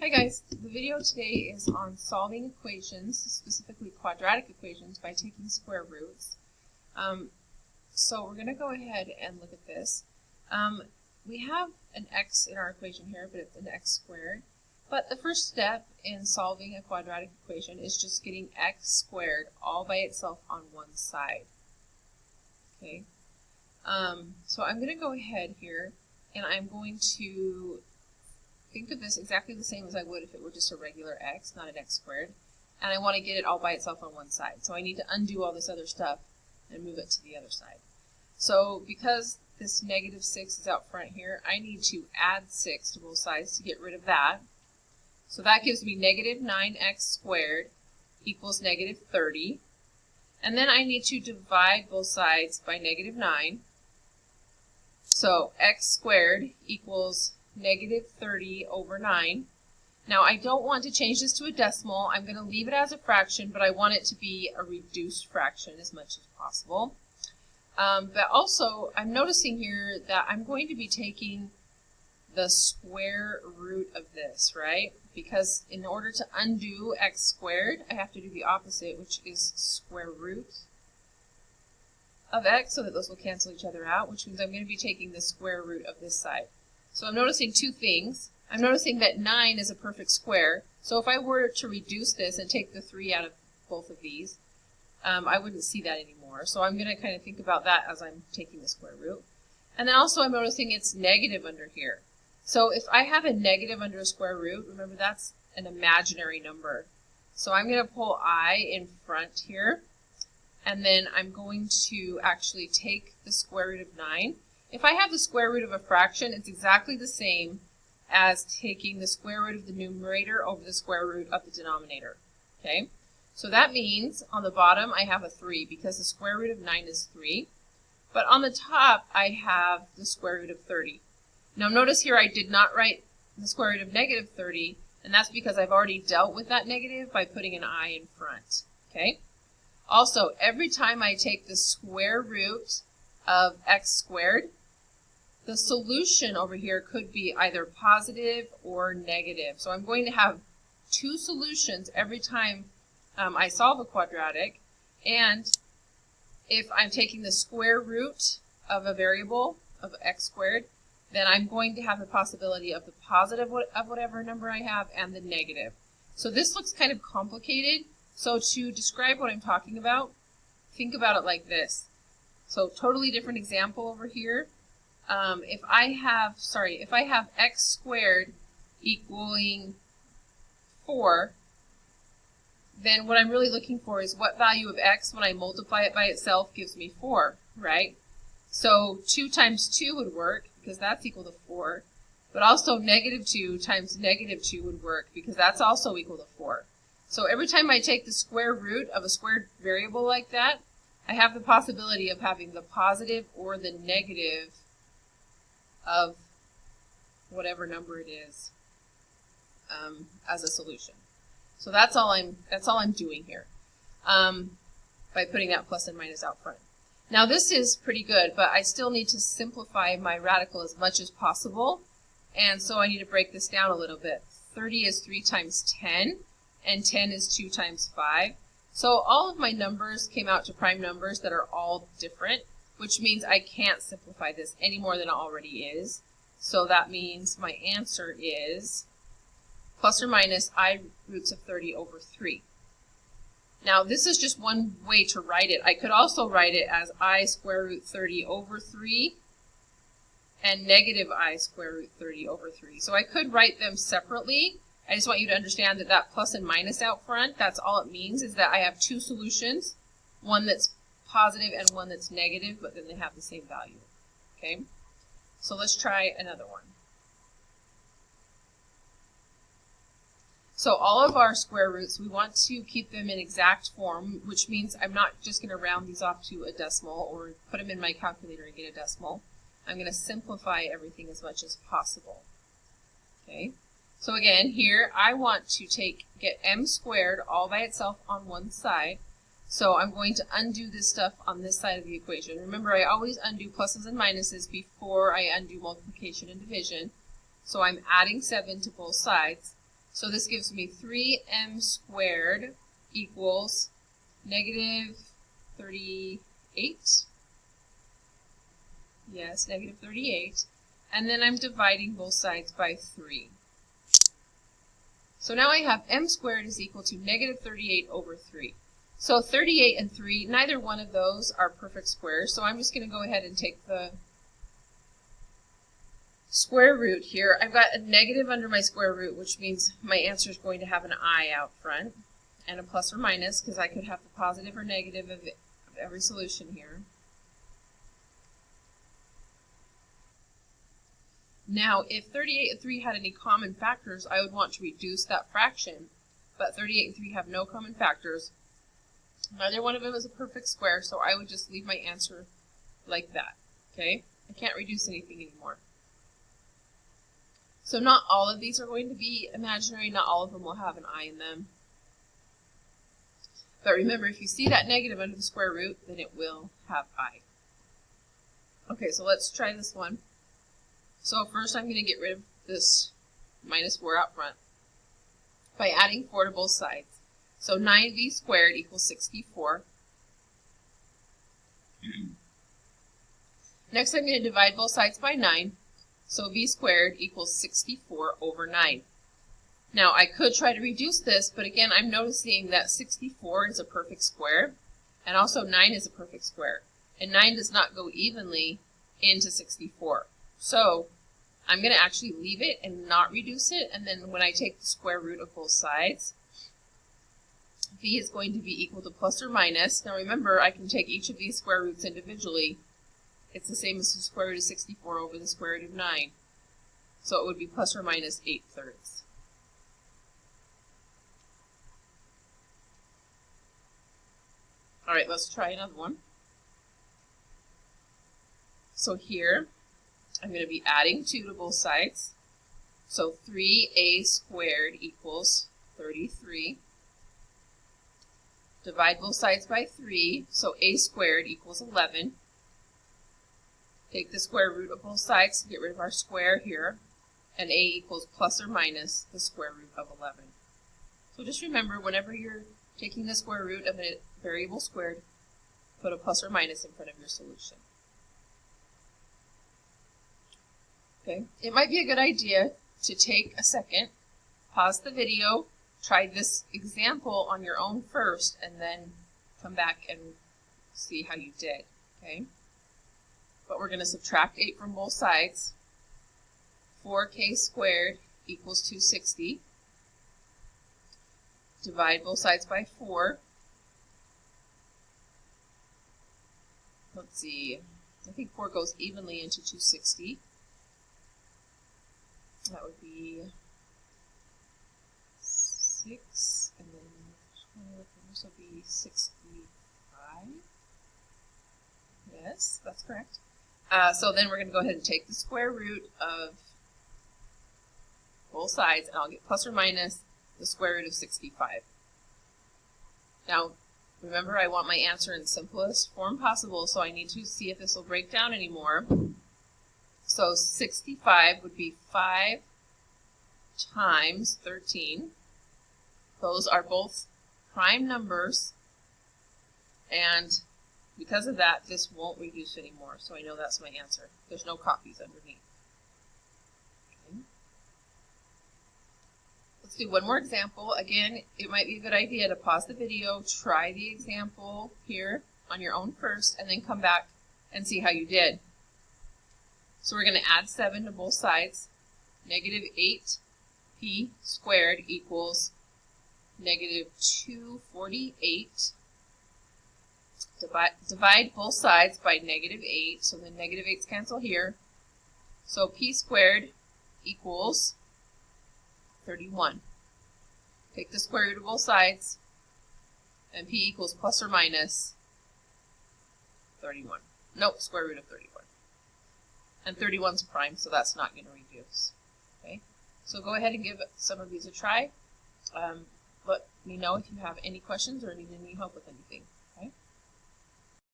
Hi guys, the video today is on solving equations, specifically quadratic equations, by taking square roots. So we're going to go ahead and look at this. We have an x in our equation here, but it's an x squared. But the first step in solving a quadratic equation is just getting x squared all by itself on one side. Okay. So I'm going to go ahead here and I'm going to think of this exactly the same as I would if it were just a regular x, not an x squared. And I want to get it all by itself on one side. So I need to undo all this other stuff and move it to the other side. So because this negative 6 is out front here, I need to add 6 to both sides to get rid of that. So that gives me negative 9x squared equals negative 30. And then I need to divide both sides by negative 9. So x squared equals negative 30 over 9. Now I don't want to change this to a decimal. I'm going to leave it as a fraction, but I want it to be a reduced fraction as much as possible. But also I'm noticing here that I'm going to be taking the square root of this, right? Because in order to undo x squared, I have to do the opposite, which is square root of x, so that those will cancel each other out, which means I'm going to be taking the square root of this side. So I'm noticing two things. I'm noticing that 9 is a perfect square. So if I were to reduce this and take the 3 out of both of these, I wouldn't see that anymore. So I'm going to kind of think about that as I'm taking the square root. And then also I'm noticing it's negative under here. So if I have a negative under a square root, remember that's an imaginary number. So I'm going to pull I in front here. And then I'm going to actually take the square root of 9. If I have the square root of a fraction, it's exactly the same as taking the square root of the numerator over the square root of the denominator. Okay? So that means on the bottom I have a 3 because the square root of 9 is 3. But on the top I have the square root of 30. Now notice here I did not write the square root of negative 30, and that's because I've already dealt with that negative by putting an I in front. Okay? Also, every time I take the square root of x squared, the solution over here could be either positive or negative. So I'm going to have two solutions every time I solve a quadratic. And if I'm taking the square root of a variable of x squared, then I'm going to have the possibility of the positive of whatever number I have and the negative. So this looks kind of complicated. So to describe what I'm talking about, think about it like this. So totally different example over here. If I have x squared equaling 4, then what I'm really looking for is what value of x when I multiply it by itself gives me 4, right? So 2 times 2 would work because that's equal to 4. But also negative 2 times negative 2 would work because that's also equal to 4. So every time I take the square root of a squared variable like that, I have the possibility of having the positive or the negative of whatever number it is as a solution. So that's all I'm doing here by putting that plus and minus out front. Now this is pretty good, but I still need to simplify my radical as much as possible, and so I need to break this down a little bit. 30 is 3 times 10, and 10 is 2 times 5. So all of my numbers came out to prime numbers that are all different, which means I can't simplify this any more than it already is. So that means my answer is plus or minus I roots of 30 over 3. Now this is just one way to write it. I could also write it as I square root 30 over 3 and negative I square root 30 over 3. So I could write them separately. I just want you to understand that that plus and minus out front, that's all it means, is that I have two solutions, one that's positive and one that's negative, but then they have the same value. Okay? So let's try another one. So all of our square roots, we want to keep them in exact form, which means I'm not just going to round these off to a decimal or put them in my calculator and get a decimal. I'm going to simplify everything as much as possible. Okay? So again, here I want to get m squared all by itself on one side. So I'm going to undo this stuff on this side of the equation. Remember, I always undo pluses and minuses before I undo multiplication and division. So I'm adding 7 to both sides. So this gives me 3m squared equals negative 38. Yes, negative 38. And then I'm dividing both sides by 3. So now I have m squared is equal to negative 38 over 3. So 38 and 3, neither one of those are perfect squares, so I'm just going to go ahead and take the square root here. I've got a negative under my square root, which means my answer is going to have an I out front, and a plus or minus, because I could have the positive or negative of every solution here. Now, if 38 and 3 had any common factors, I would want to reduce that fraction, but 38 and 3 have no common factors. Neither one of them is a perfect square, so I would just leave my answer like that, okay? I can't reduce anything anymore. So not all of these are going to be imaginary, not all of them will have an I in them. But remember, if you see that negative under the square root, then it will have I. Okay, so let's try this one. So first I'm going to get rid of this minus 4 out front by adding 4 to both sides. So 9v squared equals 64. Next I'm going to divide both sides by 9. So v squared equals 64 over 9. Now I could try to reduce this, but again I'm noticing that 64 is a perfect square, and also 9 is a perfect square. And 9 does not go evenly into 64. So I'm going to actually leave it and not reduce it, and then when I take the square root of both sides, v is going to be equal to plus or minus. Now remember, I can take each of these square roots individually. It's the same as the square root of 64 over the square root of 9. So it would be plus or minus 8/3. All right, let's try another one. So here, I'm going to be adding 2 to both sides. So 3a squared equals 33. Divide both sides by 3, so a squared equals 11. Take the square root of both sides to get rid of our square here, and a equals plus or minus the square root of 11. So just remember, whenever you're taking the square root of a variable squared, put a plus or minus in front of your solution. Okay, it might be a good idea to take a second, pause the video, try this example on your own first, and then come back and see how you did, okay? But we're going to subtract 8 from both sides. 4k squared equals 260. Divide both sides by 4. Let's see, I think 4 goes evenly into 260. That would be 6, and then this will be 65. Yes, that's correct. So then we're going to go ahead and take the square root of both sides, and I'll get plus or minus the square root of 65. Now, remember, I want my answer in the simplest form possible, so I need to see if this will break down anymore. So 65 would be 5 times 13. Those are both prime numbers, and because of that, this won't reduce anymore, so I know that's my answer. There's no copies underneath. Okay. Let's do one more example. Again, it might be a good idea to pause the video, try the example here on your own first, and then come back and see how you did. So we're going to add 7 to both sides. Negative 8p squared equals negative 248. Divide both sides by negative 8, so the negative 8's cancel here. So p squared equals 31. Take the square root of both sides, and p equals plus or minus 31. Nope, square root of 31. And 31's prime, so that's not going to reduce. Okay, so go ahead and give some of these a try. Let me know if you have any questions or need any help with anything.